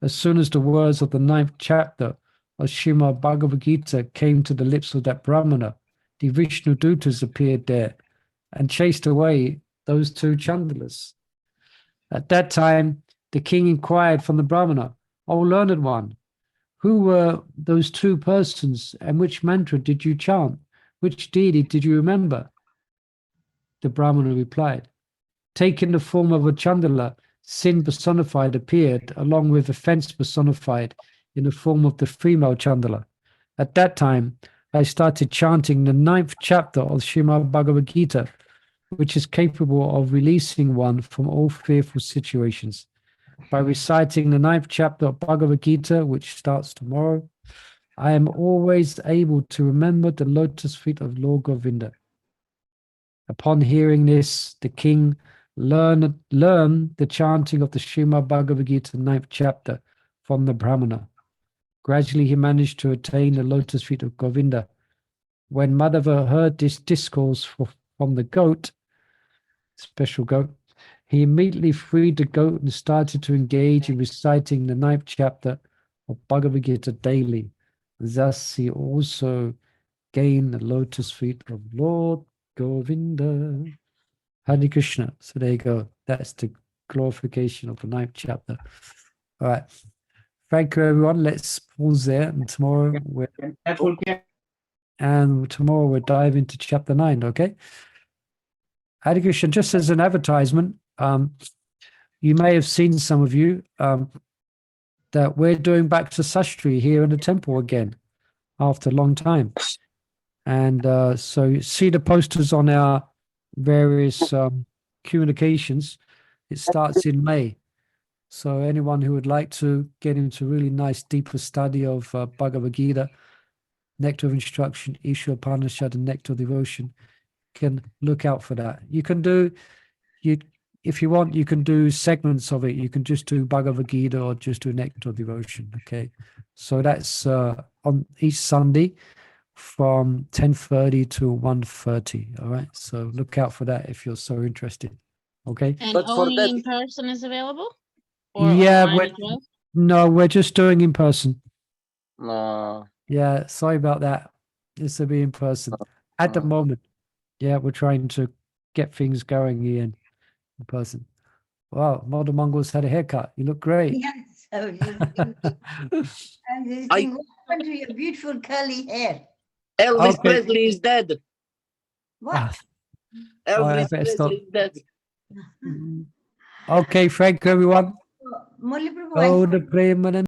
As soon as the words of the 9th chapter of Srimad Bhagavad Gita came to the lips of that Brahmana, the Vishnu Dutas appeared there and chased away those two Chandalas. At that time, the king inquired from the Brahmana, O learned one, who were those two persons and which mantra did you chant? Which deity did you remember? The Brahmana replied, taking the form of a Chandala, sin personified appeared along with offense personified in the form of the female Chandala. At that time, I started chanting the 9th chapter of Srimad Bhagavad Gita, which is capable of releasing one from all fearful situations. By reciting the 9th chapter of Bhagavad Gita, which starts tomorrow, I am always able to remember the lotus feet of Lord Govinda. Upon hearing this, the king learned the chanting of the Srimad Bhagavad Gita 9th chapter from the Brahmana. Gradually, he managed to attain the lotus feet of Govinda. When Madhava heard this discourse from the goat, special goat, he immediately freed the goat and started to engage in reciting the 9th chapter of Bhagavad Gita daily. Thus, he also gain the lotus feet of Lord Govinda. Hare Krishna. So there you go. That's the glorification of the 9th chapter. All right. Thank you, everyone. Let's pause there. And tomorrow we'll dive into chapter 9. Okay. Hare Krishna, just as an advertisement, you may have seen, some of you, that we're doing back to Sastri here in the temple again after a long time. And so you see the posters on our various communications. It starts in May. So anyone who would like to get into really nice, deeper study of Bhagavad Gita, Nectar of Instruction, Isha Upanishad, and Nectar of Devotion, can look out for that. You can do, if you want, you can do segments of it. You can just do Bhagavad Gita or just do Nectar of Devotion. Okay, so that's on each Sunday from 10:30 to 1:30. All right, so look out for that if you're so interested. Okay. And But for only that- in person is available? Or Yeah, online as well? no, we're just doing in person. No. Yeah, sorry about that. This will be in person at the moment. Yeah, we're trying to get things going here in person. Wow, Model Mongols had a haircut. You look great. Yes, I was just thinking. I was just thinking, what happened to your beautiful curly hair? Elvis Okay. Presley is dead. What? I Elvis better Presley stop. is dead. Okay, thank you, everyone. Molly Prabhu, Oh, the Premanand.